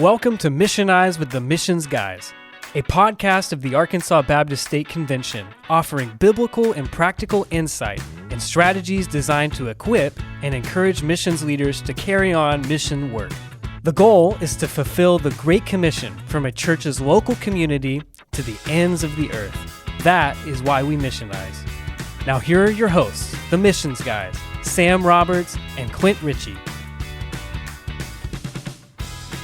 Welcome to Missionize with the Missions Guys, a podcast of the Arkansas Baptist State Convention offering biblical and practical insight and strategies designed to equip and encourage missions leaders to carry on mission work. The goal is to fulfill the Great Commission from a church's local community to the ends of the earth. That is why we missionize. Now here are your hosts, the Missions Guys, Sam Roberts and Clint Ritchie.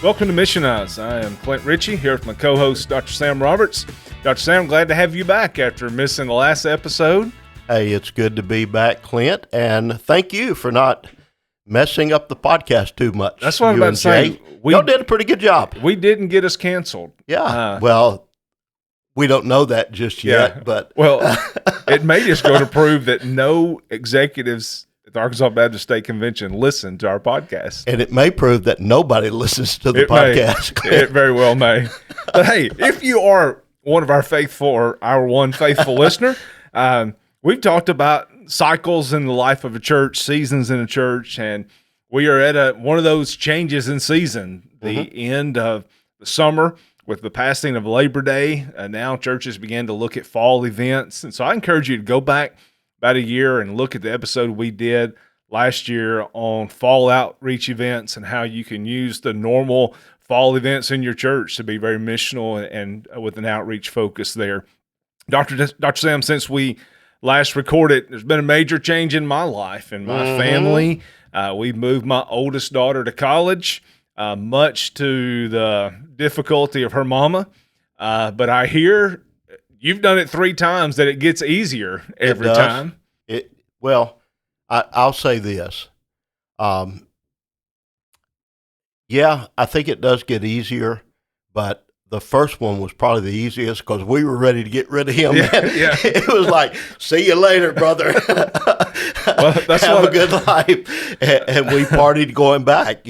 Welcome to Missionize. I am Clint Ritchie here with my co-host, Dr. Sam Roberts. Dr. Sam, glad to have you back after missing the last episode. Hey, it's good to be back, Clint, and thank you for not messing up the podcast too much. That's what I'm about to say. Y'all did a pretty good job. We didn't get us canceled. Yeah, well, we don't know that just yet, but... Well, it may just go to prove that no executives at the Arkansas Baptist State Convention listen to our podcast. And it may prove that nobody listens to the podcast. It very well may. But hey, if you are one of our faithful or our one faithful listener, we've talked about cycles in the life of a church, seasons in a church, and we are at one of those changes in season, the end of the summer with the passing of Labor Day. Now churches began to look at fall events. And so I encourage you to go back about a year and look at the episode we did last year on fall outreach events and how you can use the normal fall events in your church to be very missional and with an outreach focus there. Dr. Sam, since we last recorded, there's been a major change in my life and my family. We moved my oldest daughter to college, much to the difficulty of her mama. But I hear you've done it 3 times that it gets easier every time. I'll say this. Yeah, I think it does get easier, but the first one was probably the easiest because we were ready to get rid of him. Yeah. It was like, see you later, brother. Well, have a good life. And we partied going back,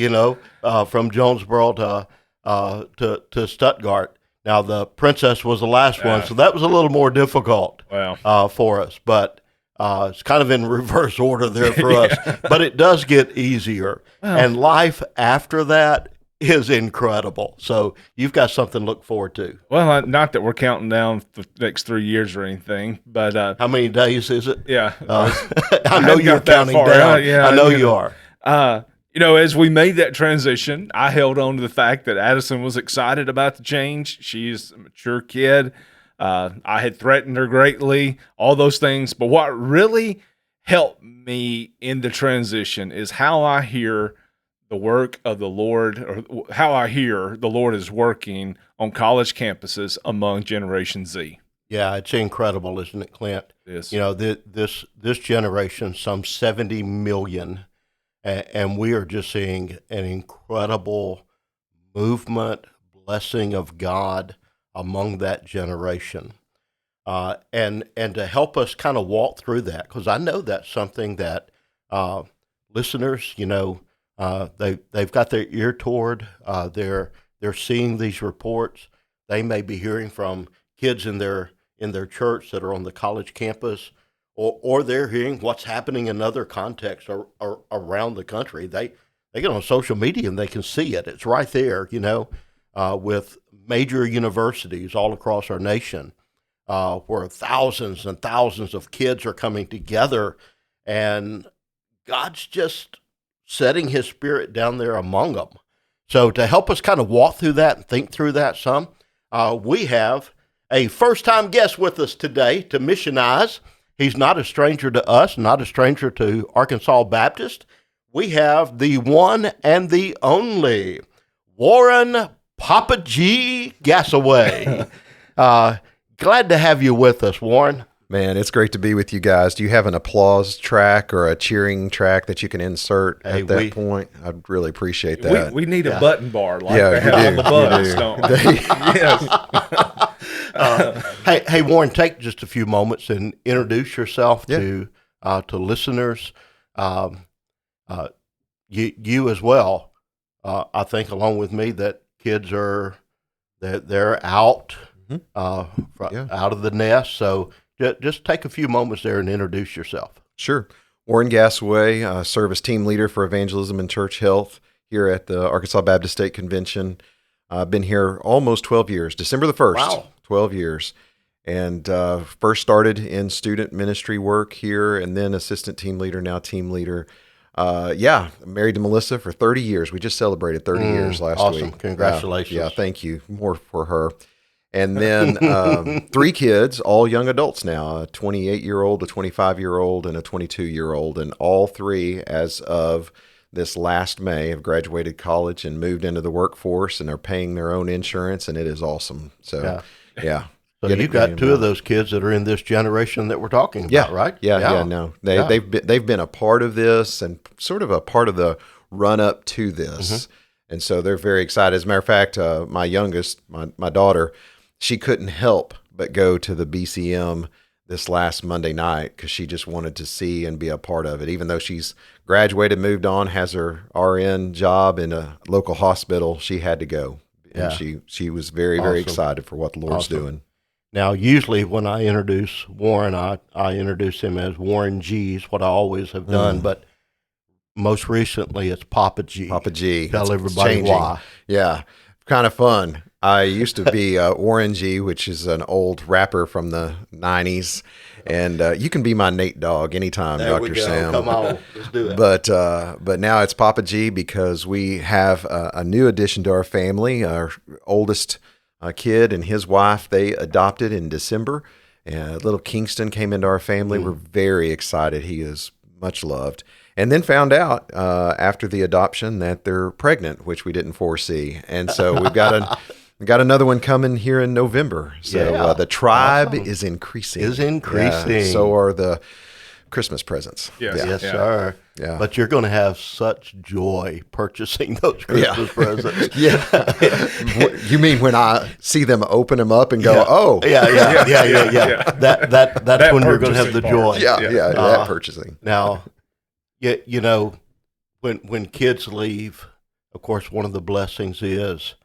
from Jonesboro to Stuttgart. Now, the Princess was the last one, so that was a little more difficult for us. But it's kind of in reverse order there for us. But it does get easier. And life after that is incredible. So you've got something to look forward to. Well, not that we're counting down the next 3 years or anything, but... how many days is it? Yeah. I know you're counting down. I know you are. As we made that transition, I held on to the fact that Addison was excited about the change. She's a mature kid. I had threatened her greatly, all those things. But what really helped me in the transition is how I hear the work of the Lord, or how I hear the Lord is working on college campuses among Generation Z. Yeah, it's incredible, isn't it, Clint? It is. This generation, some 70 million, and we are just seeing an incredible movement, blessing of God among that generation. And to help us kind of walk through that, because I know that's something that listeners, they've got their ear toward. They're seeing these reports. They may be hearing from kids in their church that are on the college campus, or they're hearing what's happening in other contexts around the country. They get on social media and they can see it. It's right there, with major universities all across our nation, where thousands and thousands of kids are coming together, and God's just setting his spirit down there among them. So to help us kind of walk through that and think through that some, we have a first-time guest with us today to missionize. He's not a stranger to us, not a stranger to Arkansas Baptist. We have the one and the only Warren Papa G. Gasaway. Glad to have you with us, Warren. Man, it's great to be with you guys. Do you have an applause track or a cheering track that you can insert at that point? I'd really appreciate that. We need a button bar like they have on the bus, don't we? Yes. Hey, Warren, take just a few moments and introduce yourself to listeners. You as well. I think along with me that kids they're out out of the nest. So just take a few moments there and introduce yourself. Sure. Warren Gasaway, service team leader for Evangelism and Church Health here at the Arkansas Baptist State Convention. I've been here almost 12 years. December the 1st, Wow. 12 years. And first started in student ministry work here, and then assistant team leader, now team leader. Married to Melissa for 30 years. We just celebrated 30 years last week. Awesome. Congratulations. Yeah, thank you. More for her. And then 3 kids, all young adults now, a 28-year-old, a 25-year-old, and a 22-year-old. And all 3, as of this last May, have graduated college and moved into the workforce and are paying their own insurance, and it is awesome. So, yeah. So you've got 2 of those kids that are in this generation that we're talking about, right? Yeah. No, they've been a part of this and sort of a part of the run up to this, and so they're very excited. As a matter of fact, my youngest, my daughter, she couldn't help but go to the BCM this last Monday night because she just wanted to see and be a part of it. Even though she's graduated, moved on, has her RN job in a local hospital, she had to go. And she was very, very excited for what the Lord's doing. Now, usually when I introduce Warren, I introduce him as Warren G's, what I always have done, but most recently it's Papa G. Papa G. Tell everybody why. Yeah, kind of fun. I used to be Warren G, which is an old rapper from the 90s, and you can be my Nate Dogg anytime, There Dr. we go. Sam. Come on, let's do it. But now it's Papa G because we have a new addition to our family. Our oldest kid and his wife, they adopted in December. Little Kingston came into our family. We're very excited. He is much loved. And then found out after the adoption that they're pregnant, which we didn't foresee. And so we've got another one coming here in November. So the tribe is increasing. So are the Christmas presents. Yes, sir. Yeah. But you're going to have such joy purchasing those Christmas presents. You mean when I see them open them up and go, oh. Yeah. That's when you're going to have the joy. That purchasing. Now, you know, when kids leave, of course, one of the blessings is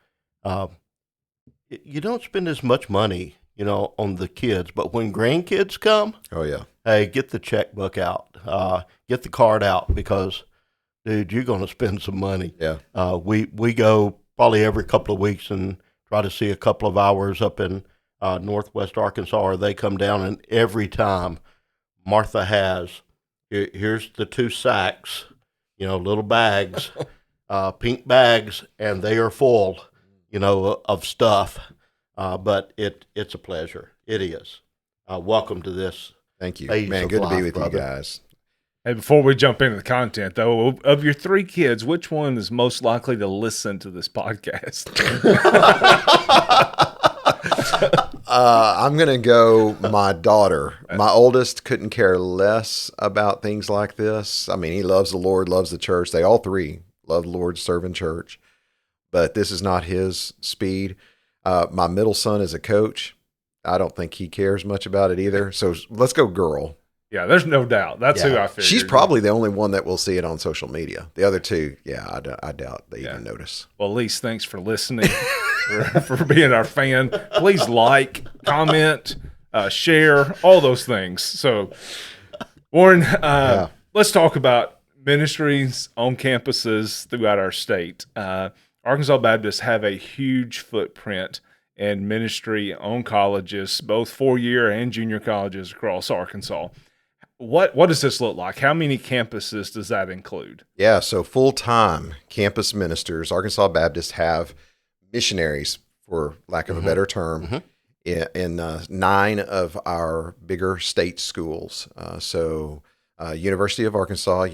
you don't spend as much money, on the kids. But when grandkids come, hey, get the checkbook out, get the card out, because, dude, you're going to spend some money. Yeah. We go probably every couple of weeks and try to see a couple of hours up in Northwest Arkansas, or they come down, and every time Martha has, here's the 2 sacks, little bags, pink bags, and they are full, of stuff. But it's a pleasure. It is. Welcome to this. Thank you, man. Good to be with you guys. Hey, before we jump into the content, though, of your 3 kids, which one is most likely to listen to this podcast? I'm going to go my daughter. My oldest couldn't care less about things like this. I mean, he loves the Lord, loves the church. They all 3 love the Lord, serve in church. But this is not his speed. My middle son is a coach. I don't think he cares much about it either. So let's go girl. Yeah, there's no doubt. That's who I figured. She's probably the only one that will see it on social media. The other 2, I doubt they even notice. Well, Elise, thanks for listening, for being our fan. Please like, comment, share, all those things. So, Warren, let's talk about ministries on campuses throughout our state. Arkansas Baptists have a huge footprint in ministry on colleges, both 4-year and junior colleges across Arkansas. What does this look like? How many campuses does that include? Yeah, so full-time campus ministers, Arkansas Baptists have missionaries, for lack of a better term, in 9 of our bigger state schools. University of Arkansas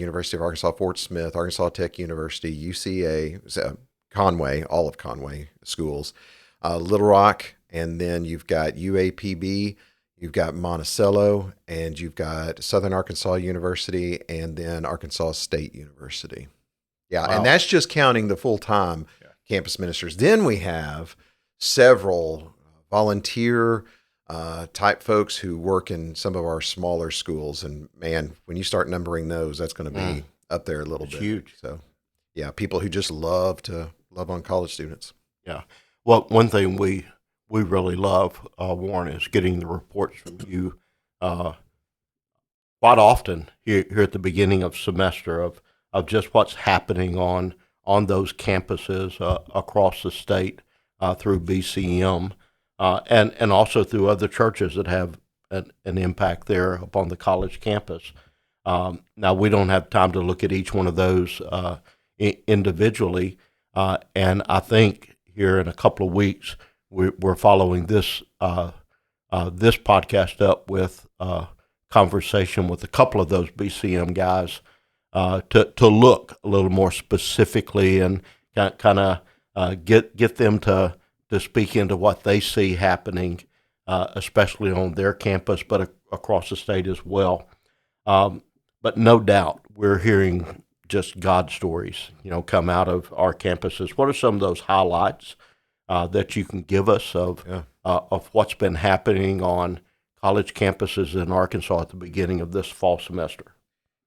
Fort Smith, Arkansas Tech University, UCA, Conway, all of Conway schools, Little Rock, and then you've got UAPB, you've got Monticello, and you've got Southern Arkansas University, and then Arkansas State University. Yeah, wow. And that's just counting the full-time campus ministers. Then we have several volunteer type folks who work in some of our smaller schools, and man, when you start numbering those, that's going to be up there a little bit. Huge. So, yeah, people who just love on college students. Yeah. Well, one thing we really love, Warren, is getting the reports from you quite often here at the beginning of semester of just what's happening on those campuses across the state. through BCM, and also through other churches that have an impact there upon the college campus. Now, we don't have time to look at each one of those individually, and I think here in a couple of weeks we're following this this podcast up with conversation with a couple of those BCM guys to look a little more specifically and kind of get them to speak into what they see happening, especially on their campus, but across the state as well. But no doubt, we're hearing just God stories, come out of our campuses. What are some of those highlights that you can give us of what's been happening on college campuses in Arkansas at the beginning of this fall semester?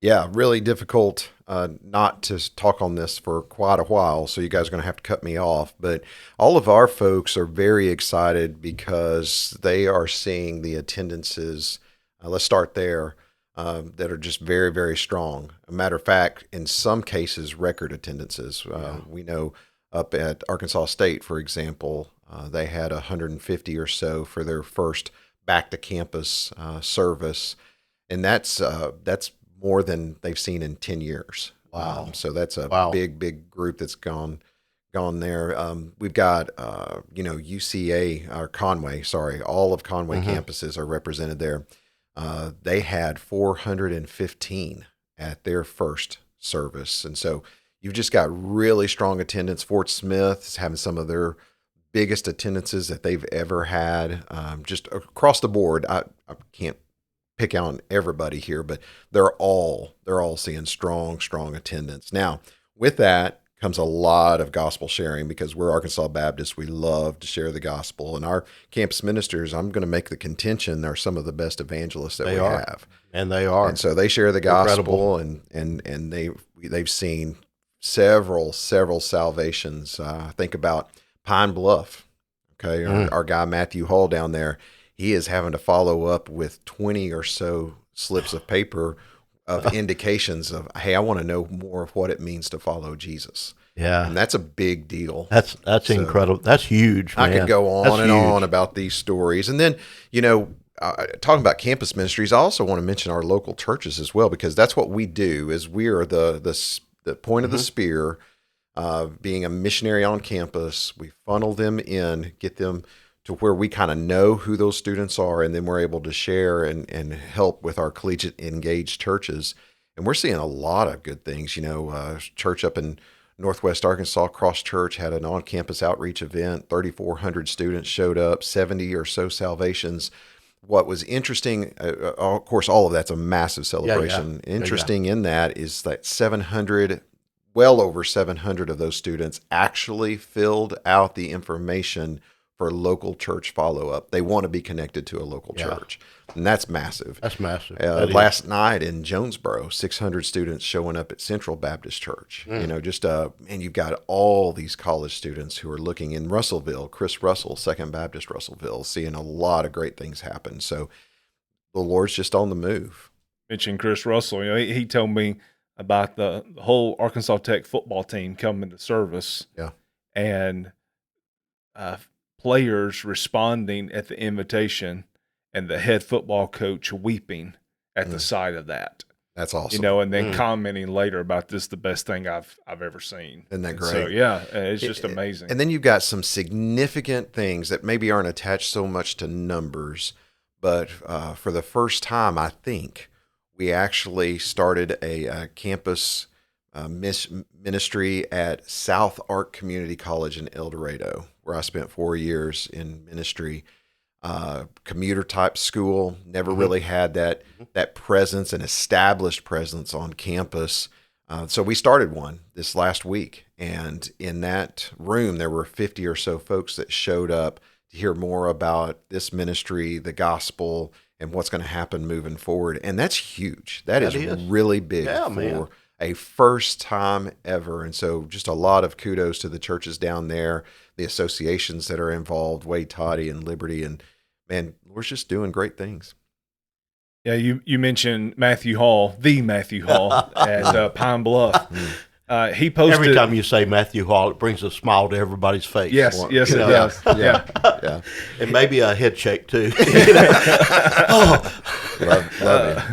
Yeah, really difficult not to talk on this for quite a while, so you guys are going to have to cut me off. But all of our folks are very excited because they are seeing the attendances, let's start there, that are just very, very strong. A matter of fact, in some cases, record attendances. We know up at Arkansas State, for example, they had 150 or so for their first back-to-campus service, and that's more than they've seen in 10 years. Wow. So that's a big group that's gone there. We've got, UCA, or Conway, sorry, all of Conway campuses are represented there. They had 415 at their first service. And so you've just got really strong attendance. Fort Smith is having some of their biggest attendances that they've ever had, just across the board. I can't pick on everybody here, but they're all seeing strong attendance. Now, with that comes a lot of gospel sharing, because we're Arkansas Baptists. We love to share the gospel, and our campus ministers, I'm going to make the contention, are some of the best evangelists that we have. And they are. And so they share the gospel, and they've seen several salvations. Think about Pine Bluff. Okay, our guy Matthew Hall down there, he is having to follow up with 20 or so slips of paper of indications of, hey, I want to know more of what it means to follow Jesus. Yeah. And that's a big deal. That's so incredible. That's huge, man. I could go on and on about these stories. And then, talking about campus ministries, I also want to mention our local churches as well, because that's what we do, is we are the point of the spear, being a missionary on campus. We funnel them in, get them to where we kind of know who those students are, and then we're able to share and help with our collegiate engaged churches. And we're seeing a lot of good things. Church up in Northwest Arkansas, Cross Church, had an on-campus outreach event. 3,400 students showed up, 70 or so salvations. What was interesting, of course, all of that's a massive celebration. Interesting in that is that well over 700 of those students actually filled out the information for local church follow-up. They want to be connected to a local church, and that's massive. That's massive. Last night in Jonesboro, 600 students showing up at Central Baptist Church. And you've got all these college students who are looking in Russellville. Chris Russell, Second Baptist Russellville, seeing a lot of great things happen. So the Lord's just on the move. Mentioned Chris Russell. He told me about the whole Arkansas Tech football team coming to service. Yeah, and players responding at the invitation, and the head football coach weeping at the sight of that. That's awesome. And then commenting later about this, the best thing I've ever seen. Isn't that great? So it's just amazing. And then you've got some significant things that maybe aren't attached so much to numbers, but for the first time, I think, we actually started a campus ministry at South Ark Community College in El Dorado, where I spent 4 years in ministry. Commuter type school, never really had that presence, an established presence on campus. So we started one this last week, and in that room there were 50 or so folks that showed up to hear more about this ministry, the gospel, and what's going to happen moving forward. And that's huge. That is really big for a first time ever. And so just a lot of kudos to the churches down there, the associations that are involved, Wade Toddy and Liberty, and man, we're just doing great things. Yeah, you mentioned Matthew Hall, the Matthew Hall at Pine Bluff. He posted Every time you say Matthew Hall, it brings a smile to everybody's face. Yes, yes, it does. Yeah. And maybe a head shake too.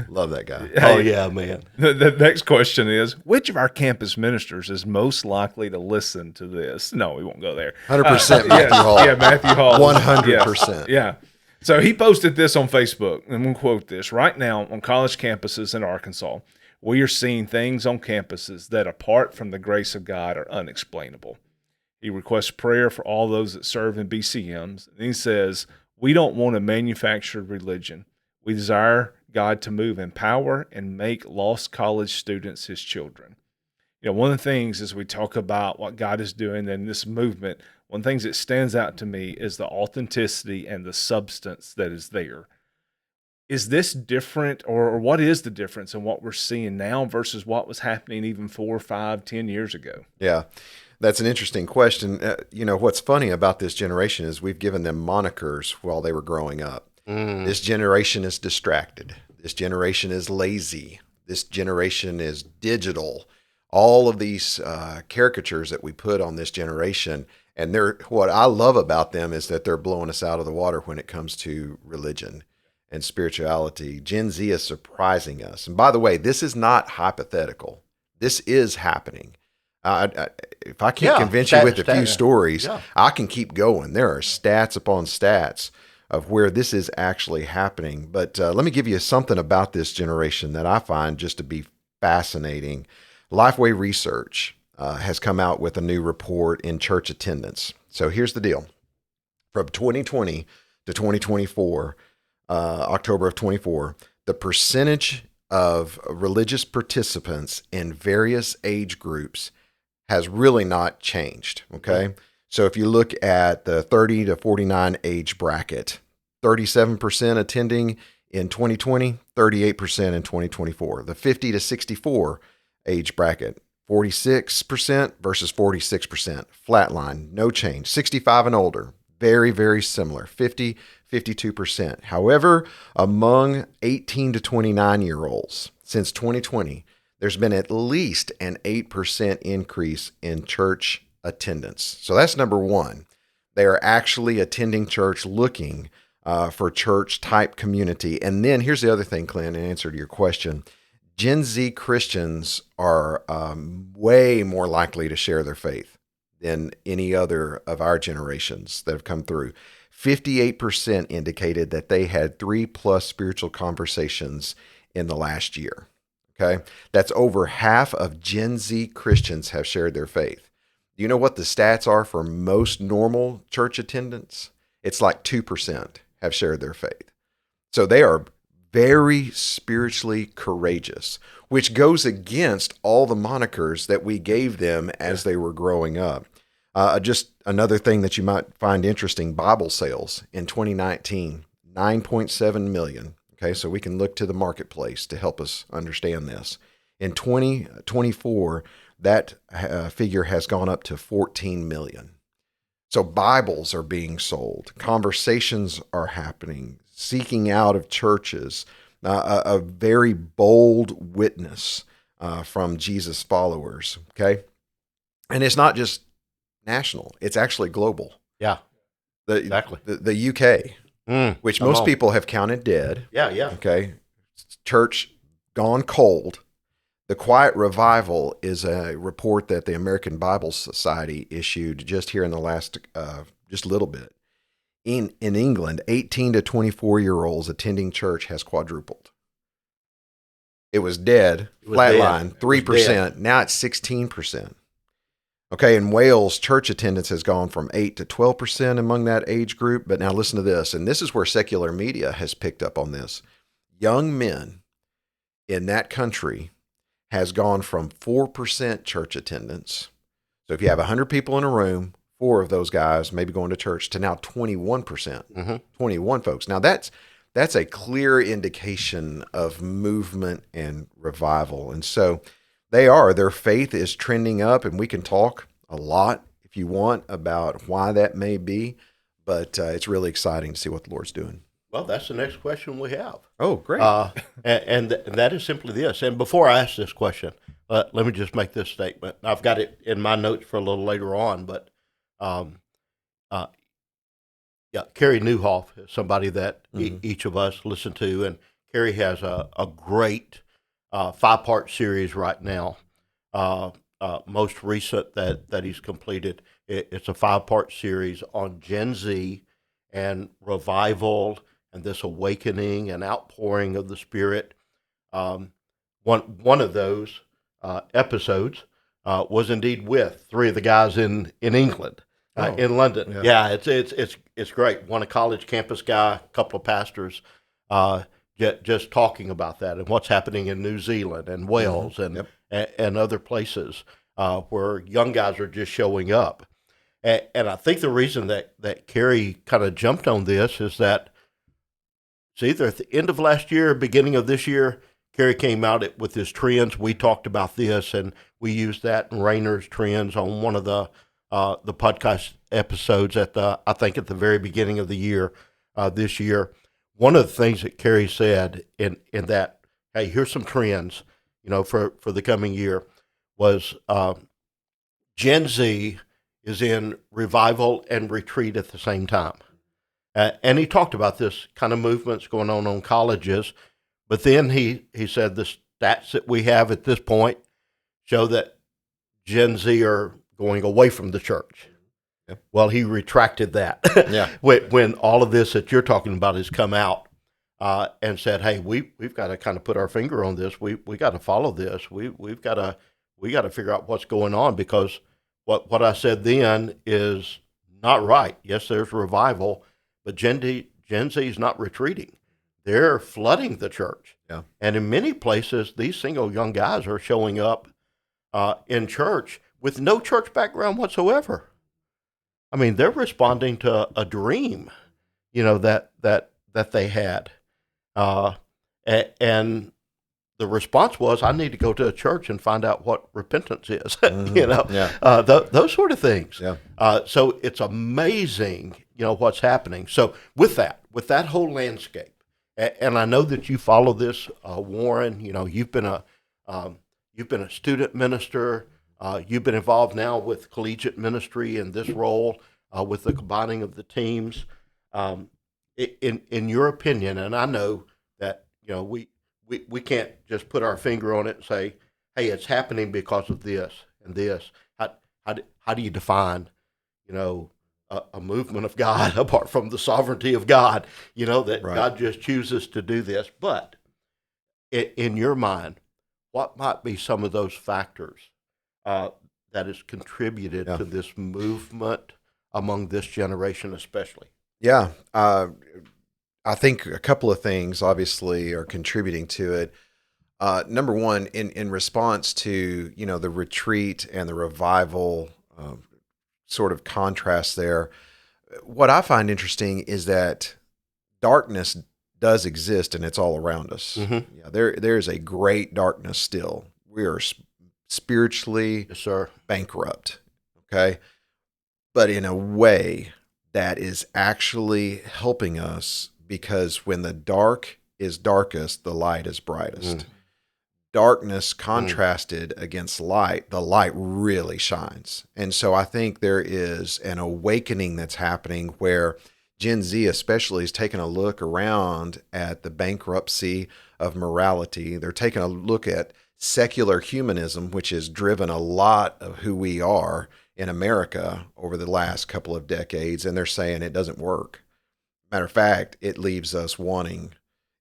Love that guy. Oh yeah, man. The next question is, which of our campus ministers is most likely to listen to this? No, we won't go there. 100% Matthew Hall. Yeah, Matthew Hall. 100%. Yeah. So he posted this on Facebook, and we'll quote this. Right now, on college campuses in Arkansas, we are seeing things on campuses that, apart from the grace of God, are unexplainable. He requests prayer for all those that serve in BCMs. And he says, we don't want a manufactured religion. We desire God to move in power and make lost college students his children. You know, one of the things as we talk about what God is doing in this movement, one of the things that stands out to me is the authenticity and the substance that is there. Is this different, or what is the difference in what we're seeing now versus what was happening even 4, 5, 10 years ago? Yeah, that's an interesting question. What's funny about this generation is we've given them monikers while they were growing up. This generation is distracted. This generation is lazy. This generation is digital. All of these caricatures that we put on this generation, and what I love about them is that they're blowing us out of the water when it comes to religion and spirituality. Gen Z is surprising us. And by the way, this is not hypothetical. This is happening. If I can't convince you with a few stories, I can keep going. There are stats upon stats of where this is actually happening. But let me give you something about this generation that I find just to be fascinating. Lifeway Research has come out with a new report in church attendance. So here's the deal. From 2020 to 2024, October of 24, the percentage of religious participants in various age groups has really not changed, okay? So if you look at the 30 to 49 age bracket, 37% attending in 2020, 38% in 2024. The 50 to 64 age bracket, 46% versus 46%. Flatline, no change. 65 and older, very, very similar, 50, 52%. However, among 18 to 29-year-olds, since 2020, there's been at least an 8% increase in church attendance. So that's number one. They are actually attending church, looking for church-type community. And then here's the other thing, Clint, in answer to your question. Gen Z Christians are way more likely to share their faith than any other of our generations that have come through. 58% indicated that they had 3+ spiritual conversations in the last year. Okay, that's over half of Gen Z Christians have shared their faith. Do you know what the stats are for most normal church attendance? It's like 2% have shared their faith. So they are very spiritually courageous, which goes against all the monikers that we gave them as they were growing up. Just another thing that you might find interesting, Bible sales in 2019, 9.7 million. Okay, so we can look to the marketplace to help us understand this. In 2024, that figure has gone up to 14 million. So Bibles are being sold. Conversations are happening. Seeking out of churches. A very bold witness from Jesus followers. Okay, and it's not just national; it's actually global. Yeah, exactly. The UK, which most people have counted dead. Yeah. Okay, church gone cold. The Quiet Revival is a report that the American Bible Society issued just here in the last just a little bit. In England, 18 to 24-year-olds attending church has quadrupled. It was dead, flatline, 3%. Now it's 16%. Okay, in Wales, church attendance has gone from 8 to 12% among that age group. But now listen to this, and this is where secular media has picked up on this. Young men in that country has gone from 4% church attendance. So if you have 100 people in a room, 4 of those guys maybe going to church, to now 21%, 21 folks. Now that's a clear indication of movement and revival. And so their faith is trending up, and we can talk a lot if you want about why that may be, but it's really exciting to see what the Lord's doing. Well, that's the next question we have. Oh, great. And that is simply this. And before I ask this question, let me just make this statement. I've got it in my notes for a little later on, but Carrie Newhoff is somebody that each of us listen to, and Carrie has a great 5-part series right now. Most recent that he's completed. It's a 5-part series on Gen Z and revival and this awakening and outpouring of the Spirit. One of those episodes was indeed with 3 of the guys in England, in London. Yeah, it's great. One a college campus guy, a couple of pastors, just talking about that and what's happening in New Zealand and Wales and other places where young guys are just showing up. And I think the reason that Carrie kind of jumped on this is that it's either at the end of last year or beginning of this year, Carrie came out with his trends. We talked about this, and we used that in Rayner's trends on one of the podcast episodes I think at the very beginning of the year, this year. One of the things that Carrie said in that, hey, here's some trends, for the coming year, was Gen Z is in revival and retreat at the same time. And he talked about this kind of movements going on colleges, but then he said the stats that we have at this point show that Gen Z are going away from the church. Yep. Well, he retracted that when all of this that you're talking about has come out, and said, "Hey, we've got to kind of put our finger on this. We got to follow this. We've got to figure out what's going on, because what I said then is not right. Yes, there's revival, but Gen Z is not retreating. They're flooding the church. Yeah. And in many places, these single young guys are showing up in church with no church background whatsoever. I mean, they're responding to a dream, that they had. And the response was, I need to go to a church and find out what repentance is, those sort of things. Yeah. So it's amazing, what's happening. So with that whole landscape, and I know that you follow this, Warren, you've been a student minister. You've been involved now with collegiate ministry in this role, with the combining of the teams. In your opinion, and I know that we can't just put our finger on it and say, hey, it's happening because of this and this. How do you define, a movement of God apart from the sovereignty of God, that right. God just chooses to do this? But in your mind, what might be some of those factors that has contributed to this movement among this generation especially? Yeah, I think a couple of things obviously are contributing to it. Number one, in response to, the retreat and the revival sort of contrast there, what I find interesting is that darkness does exist and it's all around us. Mm-hmm. Yeah, there is a great darkness still. We are spiritually bankrupt, okay? But in a way that is actually helping us, because when the dark is darkest, the light is brightest. Mm. Darkness contrasted against light, the light really shines. And so I think there is an awakening that's happening where Gen Z especially is taking a look around at the bankruptcy of morality. They're taking a look at secular humanism, which has driven a lot of who we are in America over the last couple of decades, and they're saying it doesn't work. Matter of fact, it leaves us wanting.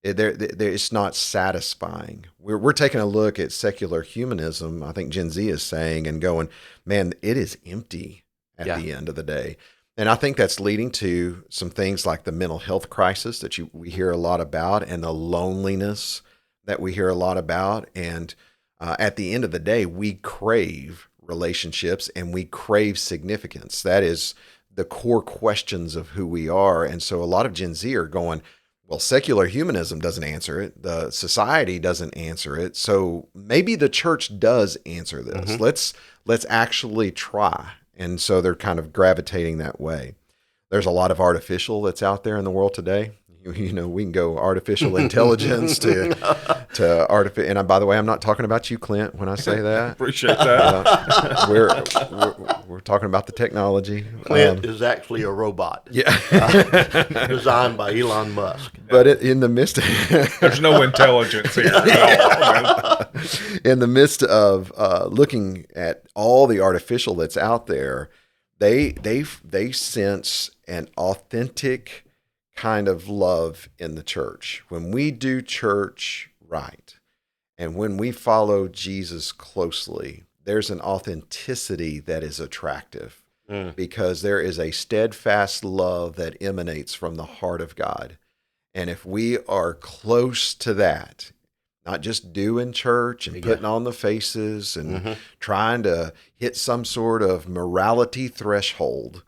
It's not satisfying. We're taking a look at secular humanism, I think Gen Z is saying, and going, man, it is empty at the end of the day. And I think that's leading to some things like the mental health crisis that we hear a lot about, and the loneliness that we hear a lot about. And at the end of the day, we crave relationships and we crave significance. That is the core questions of who we are. And so a lot of Gen Z are going, well, secular humanism doesn't answer it. The society doesn't answer it. So maybe the church does answer this. Mm-hmm. Let's actually try. And so they're kind of gravitating that way. There's a lot of artificial that's out there in the world today. We can go artificial intelligence to artificial. And by the way, I'm not talking about you, Clint, when I say that. Appreciate that. We're talking about the technology. Clint is actually a robot. Yeah. Designed by Elon Musk. But in the midst There's no intelligence here at all. in the midst of looking at all the artificial that's out there, they sense an authentic kind of love in the church. When we do church right, and when we follow Jesus closely, there's an authenticity that is attractive because there is a steadfast love that emanates from the heart of God. And if we are close to that, not just doing church and putting on the faces and trying to hit some sort of morality threshold,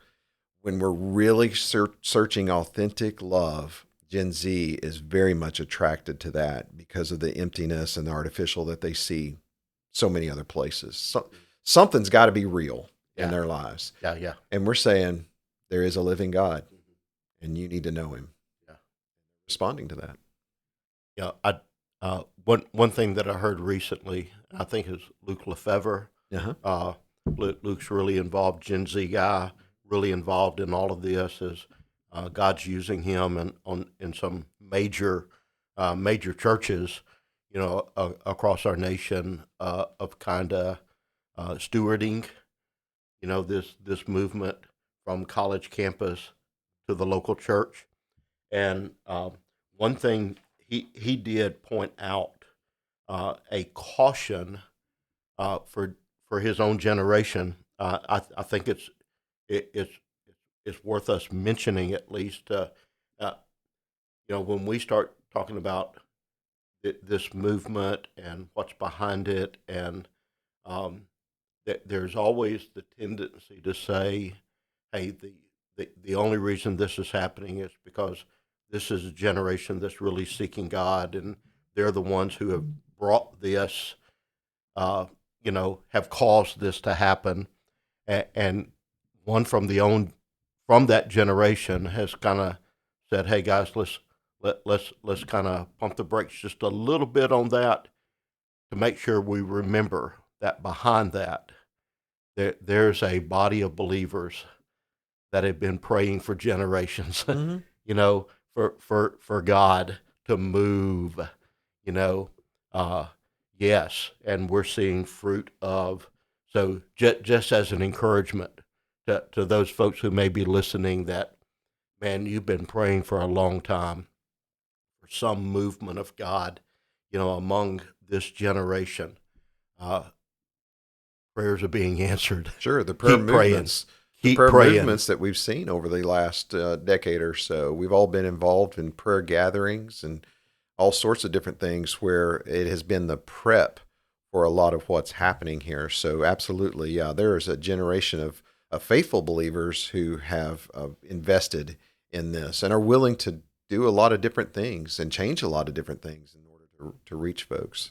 when we're really searching authentic love, Gen Z is very much attracted to that because of the emptiness and the artificial that they see so many other places. So, something's got to be real in their lives. Yeah. And we're saying there is a living God, and you need to know him. Yeah. Responding to that. Yeah. One thing that I heard recently, I think is Luke Lefevre. Luke's really involved, Gen Z guy, really involved in all of this. Is God's using him in some major churches, across our nation, of kind of stewarding, this movement from college campus to the local church. And one thing he did point out a caution for his own generation. I think it's worth us mentioning at least. When we start talking about this movement and what's behind it, and there's always the tendency to say, "Hey, the only reason this is happening is because this is a generation that's really seeking God, and they're the ones who have brought this, have caused this to happen." And one from that generation has kind of said, "Hey guys, let's kind of pump the brakes just a little bit on that to make sure we remember that behind that there's a body of believers that have been praying for generations, for God to move, yes, and we're seeing fruit of." So just as an encouragement to those folks who may be listening, that, man, you've been praying for a long time for some movement of God, among this generation. Prayers are being answered. Sure, the prayer Keep praying. movements. Keep prayer praying. movements that we've seen over the last decade or so. We've all been involved in prayer gatherings and all sorts of different things where it has been the prep for a lot of what's happening here. So absolutely, yeah, there is a generation of faithful believers who have invested in this and are willing to do a lot of different things and change a lot of different things in order to reach folks.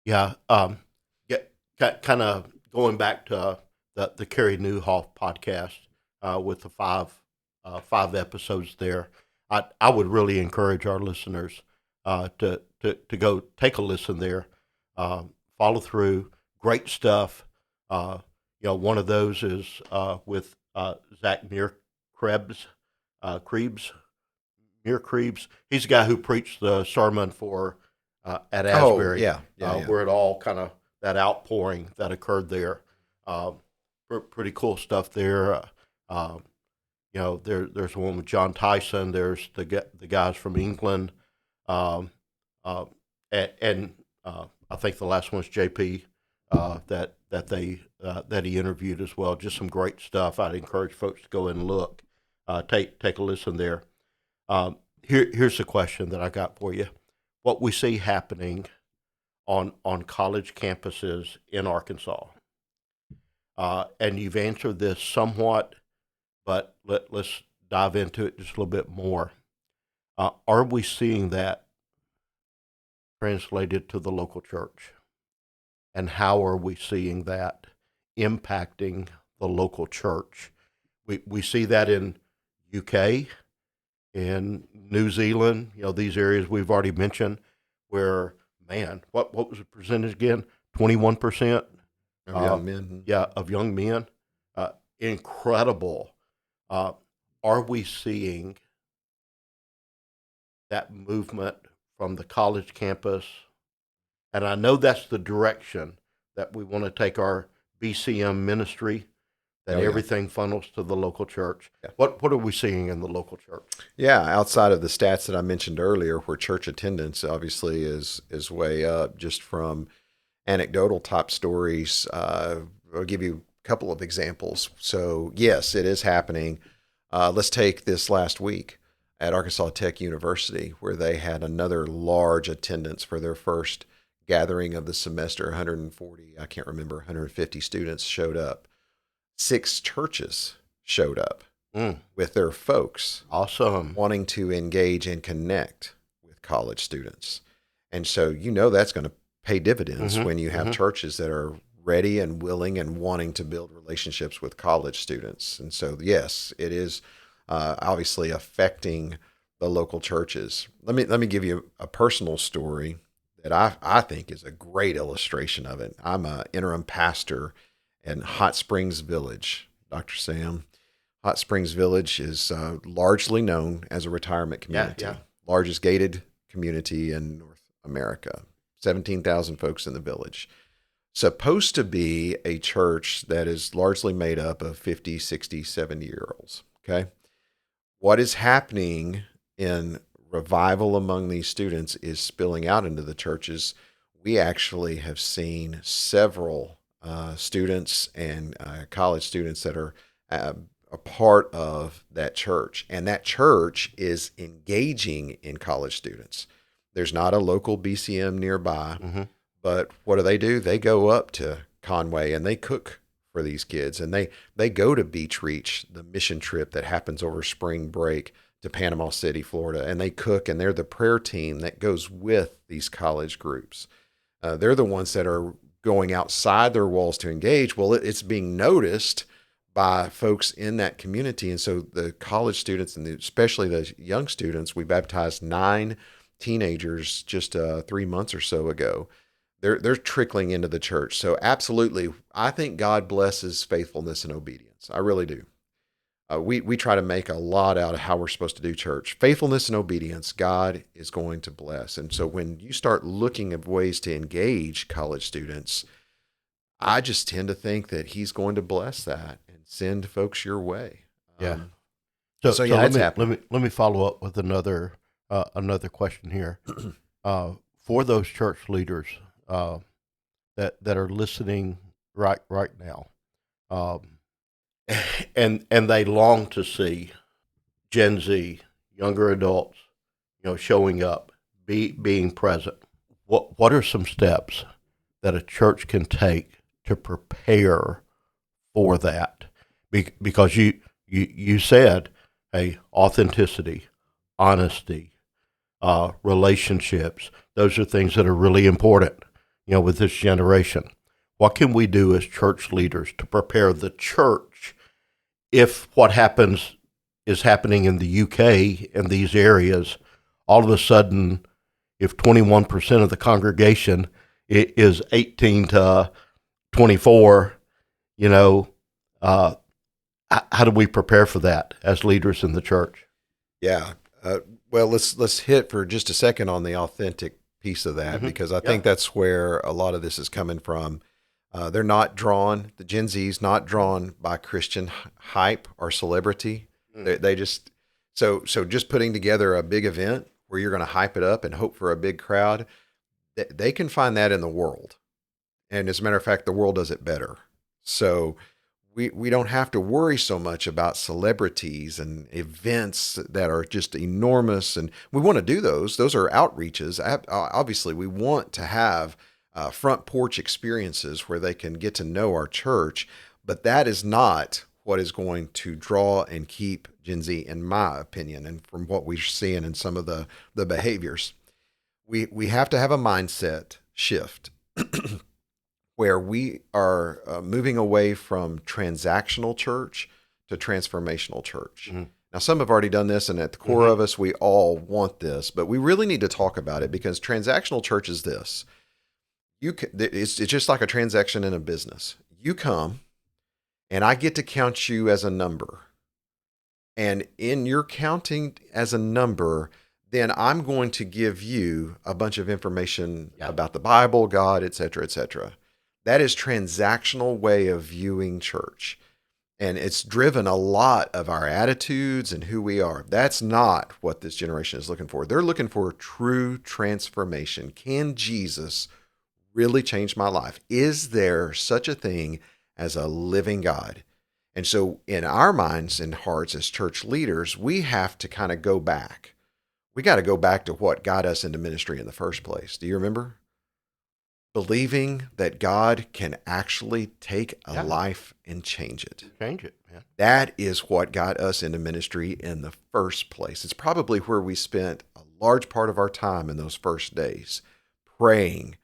Yeah, kind of going back to the Carrie Newhoff podcast with the five episodes there. I would really encourage our listeners to go take a listen there, follow through. Great stuff. One of those is with Zach Krebs. He's the guy who preached the sermon for at Asbury. Where it all kind of, that outpouring that occurred there. Pretty cool stuff there. There's one with John Tyson. There's the guys from England, and I think the last one's JP that he interviewed as well. Just some great stuff. I'd encourage folks to go and look, take a listen there. Here's the question that I got for you: what we see happening on college campuses in Arkansas, and you've answered this somewhat, but let's dive into it just a little bit more. Are we seeing that translated to the local church? And how are we seeing that impacting the local church? We see that in UK, in New Zealand, these areas we've already mentioned, where, man, what was the percentage again? 21%? Of young men. Yeah, of young men. Incredible. Are we seeing that movement from the college campus? And I know that's the direction that we want to take our BCM ministry, that everything funnels to the local church. Yeah. What are we seeing in the local church? Yeah, outside of the stats that I mentioned earlier, where church attendance obviously is way up, just from anecdotal type stories. I'll give you a couple of examples. So yes, it is happening. Let's take this last week at Arkansas Tech University, where they had another large attendance for their first gathering of the semester. 140, I can't remember, 150 students showed up. 6 churches showed up with their folks. Awesome. Wanting to engage and connect with college students. And so that's going to pay dividends when you have churches that are ready and willing and wanting to build relationships with college students. And so, yes, it is obviously affecting the local churches. Let me give you a personal story that I think is a great illustration of it. I'm an interim pastor in Hot Springs Village, Dr. Sam. Hot Springs Village is largely known as a retirement community, largest gated community in North America, 17,000 folks in the village. Supposed to be a church that is largely made up of 50, 60, 70-year-olds, okay? What is happening in revival among these students is spilling out into the churches. We actually have seen several students and college students that are a part of that church, and that church is engaging in college students. There's not a local BCM nearby, but what do? They go up to Conway and they cook for these kids, and they go to Beach Reach, the mission trip that happens over spring break to Panama City, Florida, and they cook, and they're the prayer team that goes with these college groups. They're the ones that are going outside their walls to engage. Well, it's being noticed by folks in that community. And so the college students, and especially the young students, we baptized 9 teenagers just 3 months or so ago. They're trickling into the church. So absolutely, I think God blesses faithfulness and obedience. I really do. We try to make a lot out of how we're supposed to do church. Faithfulness and obedience, God is going to bless. And so when you start looking at ways to engage college students, I just tend to think that He's going to bless that and send folks your way. Yeah. So that's happening. Let me follow up with another question here. For those church leaders that are listening right now, and they long to see Gen Z, younger adults, showing up, being present. What are some steps that a church can take to prepare for that? Because you said, hey, authenticity, honesty, relationships. Those are things that are really important, with this generation. What can we do as church leaders to prepare the church if what happens is happening in the UK in these areas? All of a sudden, if 21% of the congregation is 18 to 24, how do we prepare for that as leaders in the church? Yeah. Well, let's hit for just a second on the authentic piece of that, because I think that's where a lot of this is coming from. They're not drawn, the Gen Z's not drawn by Christian hype or celebrity. They just, so just putting together a big event where you're going to hype it up and hope for a big crowd, they can find that in the world. And as a matter of fact, the world does it better. So we don't have to worry so much about celebrities and events that are just enormous. And we want to do those. Those are outreaches. Obviously, we want to have front porch experiences where they can get to know our church. But that is not what is going to draw and keep Gen Z, in my opinion, and from what we're seeing in some of the behaviors. We have to have a mindset shift where we are moving away from transactional church to transformational church. Now, some have already done this, and at the core of us, we all want this, but we really need to talk about it because transactional church is this. It's just like a transaction in a business. You come, and I get to count you as a number. And in your counting as a number, then I'm going to give you a bunch of information about the Bible, God, et cetera, et cetera. That is transactional way of viewing church. And it's driven a lot of our attitudes and who we are. That's not what this generation is looking for. They're looking for true transformation. Can Jesus really change my life? Is there such a thing as a living God? And so in our minds and hearts as church leaders, we have to kind of go back. We got to go back to what got us into ministry in the first place. Do you remember? Believing that God can actually take a life and change it. Change it, man. That is what got us into ministry in the first place. It's probably where we spent a large part of our time in those first days, praying,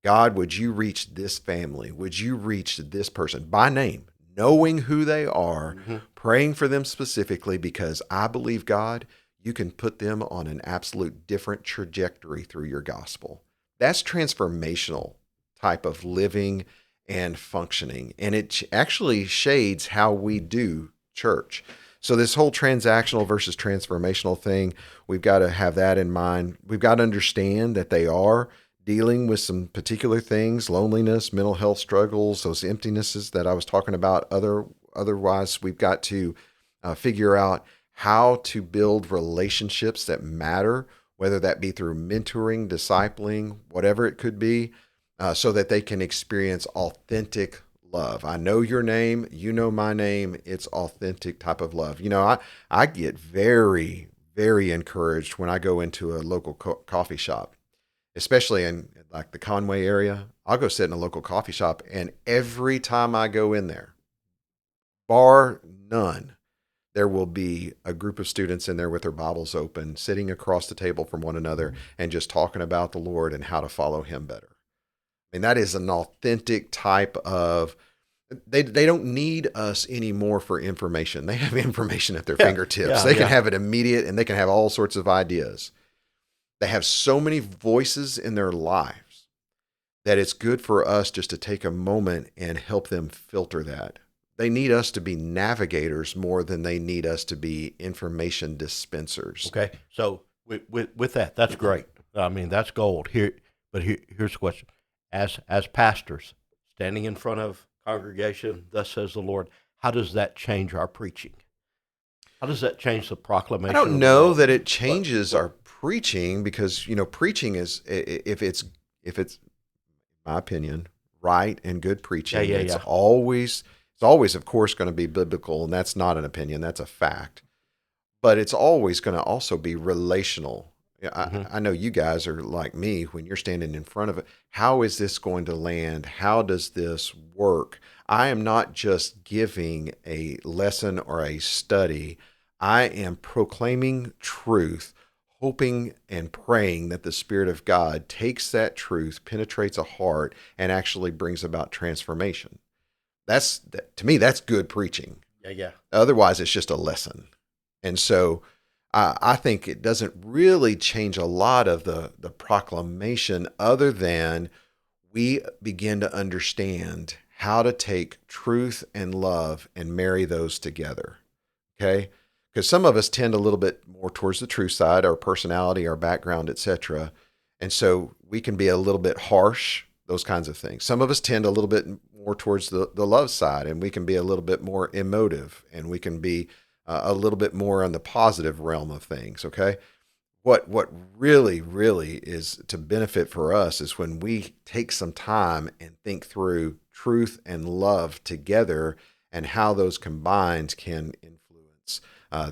God, would you reach this family? Would you reach this person by name, knowing who they are, praying for them specifically, because I believe, God, you can put them on an absolute different trajectory through your gospel. That's transformational type of living and functioning. And it actually shades how we do church. So this whole transactional versus transformational thing, we've got to have that in mind. We've got to understand that they are dealing with some particular things, loneliness, mental health struggles, those emptinesses that I was talking about. Otherwise, we've got to figure out how to build relationships that matter, whether that be through mentoring, discipling, whatever it could be, so that they can experience authentic love. I know your name, you know my name. It's authentic type of love. You know, I get very, very encouraged when I go into a local coffee shop, especially in like the Conway area. I'll go sit in a local coffee shop, and every time I go in there, bar none, there will be a group of students in there with their Bibles open, sitting across the table from one another and just talking about the Lord and how to follow him better. I mean, that is an authentic type of, they don't need us anymore for information. They have information at their fingertips. They can have it immediate, and they can have all sorts of ideas. They have so many voices in their lives that it's good for us just to take a moment and help them filter that. They need us to be navigators more than they need us to be information dispensers. Okay, so with that, that's great. I mean, that's gold. Here's the question: as pastors standing in front of congregation, thus says the Lord, how does that change our preaching? How does that change the proclamation? I don't know that it changes our preaching, because preaching is, if it's my opinion, right and good preaching, it's always of course going to be biblical, and that's not an opinion, that's a fact. But it's always going to also be relational. I know you guys are like me when you're standing in front of it. How is this going to land? How does this work? I am not just giving a lesson or a study. I am proclaiming truth, hoping and praying that the Spirit of God takes that truth, penetrates a heart, and actually brings about transformation. To me, that's good preaching. Yeah. Otherwise, it's just a lesson. And so I think it doesn't really change a lot of the proclamation, other than we begin to understand how to take truth and love and marry those together. Okay? Because some of us tend a little bit more towards the truth side, our personality, our background, etc. And so we can be a little bit harsh, those kinds of things. Some of us tend a little bit more towards the love side, and we can be a little bit more emotive, and we can be a little bit more on the positive realm of things, okay? What really, really is to benefit for us is when we take some time and think through truth and love together, and how those combined can influence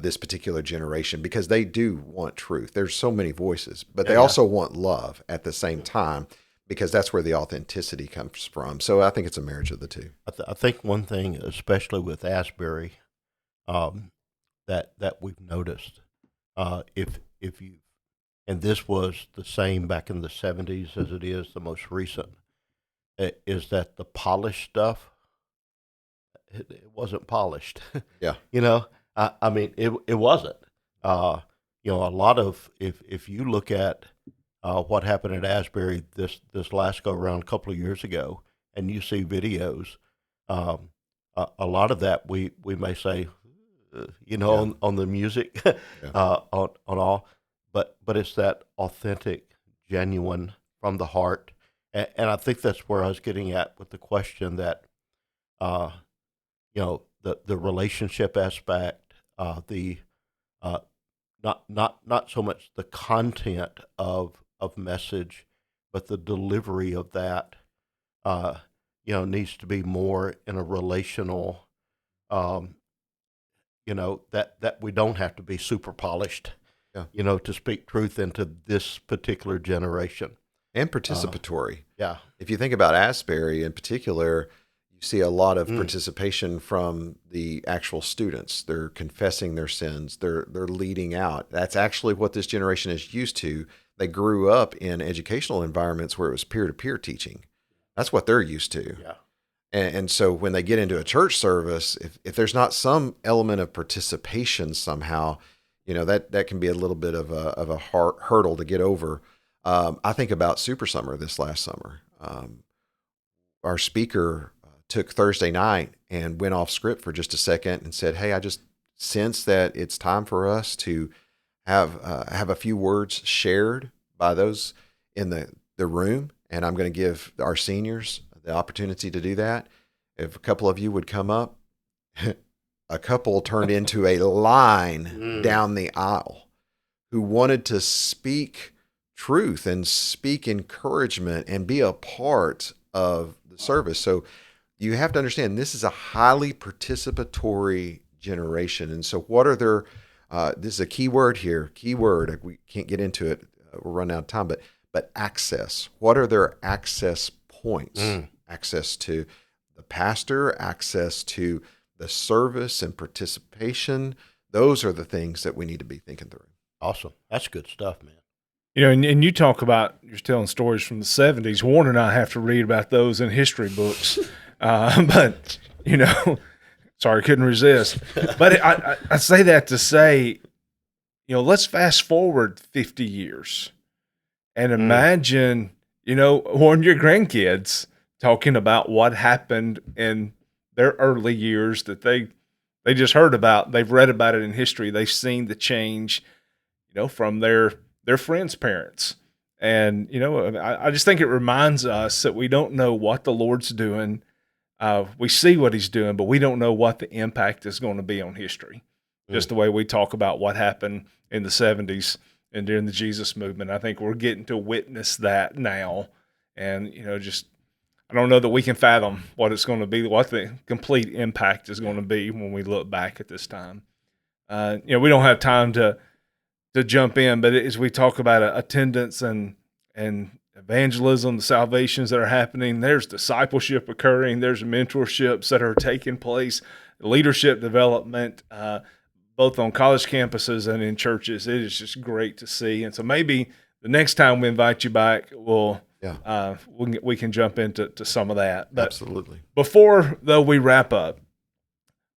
this particular generation, because they do want truth. There's so many voices, but they also want love at the same time, because that's where the authenticity comes from. So I think it's a marriage of the two. I think one thing, especially with Asbury, that we've noticed, if you, and this was the same back in the 70s as it is the most recent, is that the polished stuff, it wasn't polished. Yeah. I mean, it wasn't. A lot of if you look at what happened at Asbury this last go around a couple of years ago, and you see videos, a lot of that we may say, on the music, on all, but it's that authentic, genuine from the heart, and I think that's where I was getting at with the question that, the relationship aspect, the not so much the content of message, but the delivery of that, needs to be more in a relational, that we don't have to be super polished, to speak truth into this particular generation. And participatory. Yeah. If you think about Asbury in particular, you see a lot of participation from the actual students. They're confessing their sins. They're leading out. That's actually what this generation is used to. They grew up in educational environments where it was peer-to-peer teaching. That's what they're used to. Yeah. And so when they get into a church service, if there's not some element of participation somehow, that can be a little bit of a hurdle to get over. I think about Super Summer this last summer. Our speaker took Thursday night and went off script for just a second and said, "Hey, I just sense that it's time for us to have a few words shared by those in the room, and I'm going to give our seniors the opportunity to do that. If a couple of you would come up," a couple turned into a line down the aisle who wanted to speak truth and speak encouragement and be a part of the service. So you have to understand this is a highly participatory generation. And so what are their, this is a key word here, we can't get into it, we're running out of time, but access. What are their access points? Access to the pastor, access to the service and participation. Those are the things that we need to be thinking through. Awesome. That's good stuff, man. And you talk about, you're telling stories from the 70s. Warren and I have to read about those in history books. But, sorry, couldn't resist. But I say that to say, let's fast forward 50 years and imagine, Warren, your grandkids talking about what happened in their early years that they just heard about. They've read about it in history. They've seen the change, from their friends' parents. And, I just think it reminds us that we don't know what the Lord's doing. We see what he's doing, but we don't know what the impact is going to be on history. Just the way we talk about what happened in the 70s and during the Jesus movement. I think we're getting to witness that now. And, I don't know that we can fathom what it's going to be, what the complete impact is going to be when we look back at this time. We don't have time to jump in, but as we talk about attendance and evangelism, the salvations that are happening, there's discipleship occurring, there's mentorships that are taking place, leadership development, both on college campuses and in churches. It is just great to see. And so maybe the next time we invite you back, we can jump into some of that. But absolutely. Before, though, we wrap up,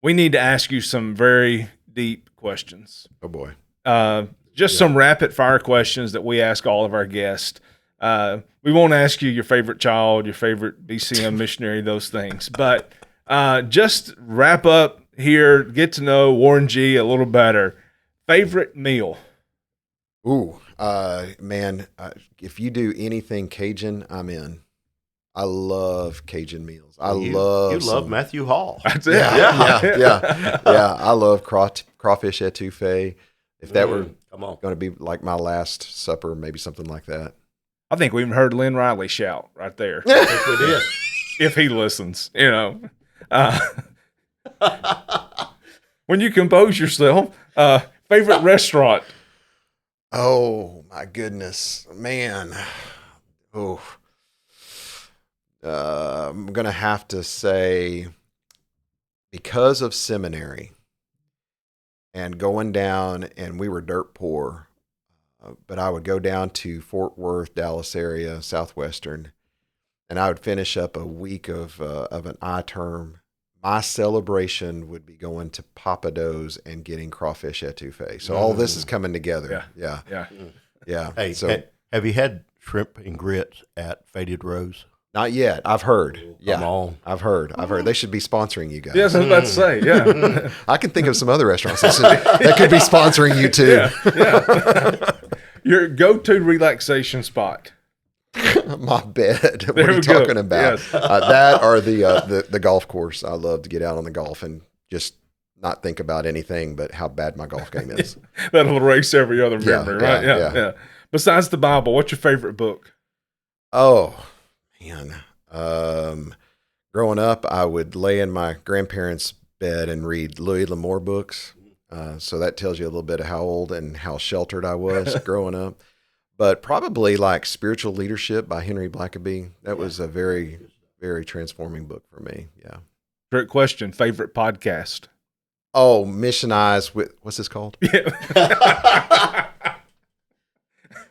we need to ask you some very deep questions. Oh, boy. Some rapid fire questions that we ask all of our guests. We won't ask you your favorite child, your favorite BCM missionary, those things. But just wrap up here, get to know Warren G. a little better. Favorite meal? Ooh, man, if you do anything Cajun, I'm in. I love Cajun meals. You love Matthew Hall. That's it. Yeah. I love crawfish etouffee. If that were going to be like my last supper, maybe something like that. I think we even heard Lynn Riley shout right there. I think we did. If he listens, when you compose yourself, favorite restaurant? Oh, my goodness, man. Oh, I'm going to have to say, because of seminary and going down, and we were dirt poor, but I would go down to Fort Worth, Dallas area, Southwestern, and I would finish up a week of an I-term my celebration would be going to Papa Do's and getting crawfish etouffee. So all this is coming together. Yeah. Hey, So have you had shrimp and grits at Faded Rose? not yet. I've heard. Come on. I've heard. They should be sponsoring you guys. Yes, I was about to say, yeah. I can think of some other restaurants that could be sponsoring you too. Yeah. Your go-to relaxation spot. My bed. What There are you we go. talking about? Yes. That or the golf course. I love to get out on the golf and just not think about anything but how bad my golf game is. That'll erase every other memory, right? yeah. Besides the Bible, what's your favorite book? Oh, man. Growing up, I would lay in my grandparents' bed and read Louis L'Amour books. So that tells you a little bit of how old and how sheltered I was growing up. But probably like Spiritual Leadership by Henry Blackaby. That was a very, very transforming book for me. Yeah. Great question. Favorite podcast? Oh, Mission Eyes with, what's this called?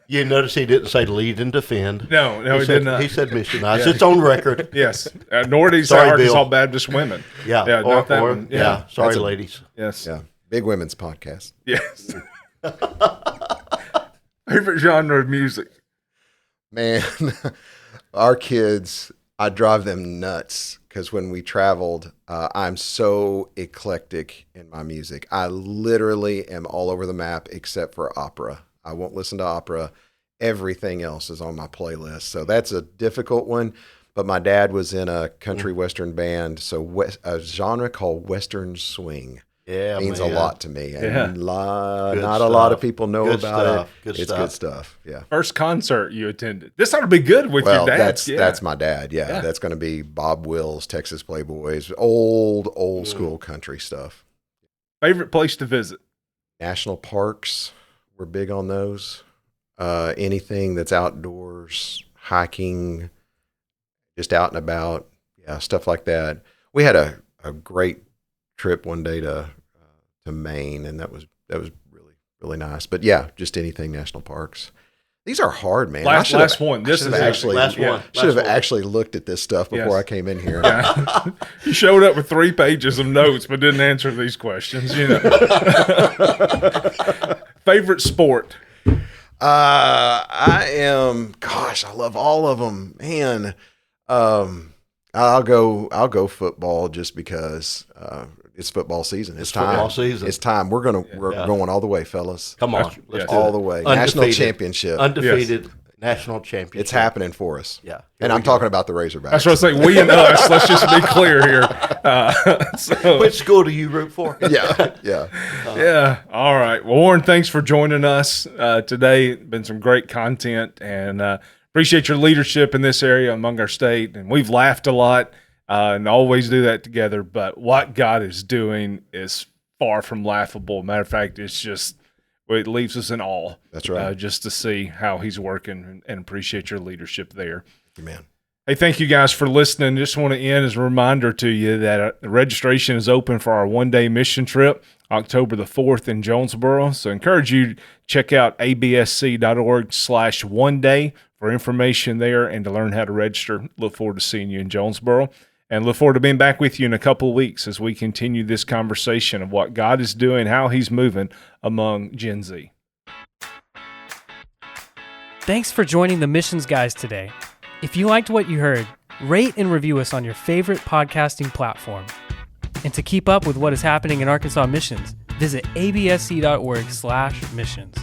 You notice he didn't say lead and defend. No, he said, did not. He said missionized. It's on record. Yes. Nor did he say Sorry, Arkansas Bill. Baptist women. Yeah. not that one. Yeah. Sorry, That's a- ladies. Yes. Yeah. Big women's podcast. Yes. Favorite genre of music? Man, our kids, I drive them nuts because when we traveled, I'm so eclectic in my music. I literally am all over the map except for opera. I won't listen to opera. Everything else is on my playlist. So that's a difficult one. But my dad was in a country western band, so a genre called Western Swing. Yeah, Means man. a lot to me. And Yeah. not Stuff. a lot of people know Good about stuff. it. Good It's stuff. good stuff. Yeah. First concert you attended? This ought to be good with Well, your dad. that's my dad. Yeah. That's going to be Bob Wills, Texas Playboys, old school country stuff. Favorite place to visit? National parks, we're big on those. Anything that's outdoors, hiking, just out and about, stuff like that. We had a great trip one day to Maine, and that was really nice. But yeah, just anything national parks. These are hard, man. Last one. This is actually last one. should have Last one. actually looked at this stuff before Yes. I came in here. Yeah. You showed up with 3 pages of notes, but didn't answer these questions. Favorite sport? I love all of them, man. I'll go football just because it's football season. It's time. football season. It's time. We're going all the way, fellas. Come on. That's- Let's yeah. do All it. the way. Undefeated. National championship. Undefeated national championship. It's happening for us. Yeah. And I'm talking about the Razorbacks. That's what I say. We and us. Let's just be clear here. So, Which school do you root for? Yeah. yeah. All right. Well, Warren, thanks for joining us today. Been some great content, and appreciate your leadership in this area among our state. And we've laughed a lot and always do that together. But what God is doing is far from laughable. Matter of fact, it leaves us in awe. That's right. Just to see how He's working, and appreciate your leadership there. Man. Hey, thank you guys for listening. Just want to end as a reminder to you that the registration is open for our one-day mission trip, October the 4th in Jonesboro. So I encourage you to check out absc.org/one-day for information there and to learn how to register. Look forward to seeing you in Jonesboro, and look forward to being back with you in a couple of weeks as we continue this conversation of what God is doing, how He's moving among Gen Z. Thanks for joining the Missions Guys today. If you liked what you heard, rate and review us on your favorite podcasting platform. And to keep up with what is happening in Arkansas Missions, visit absc.org/missions.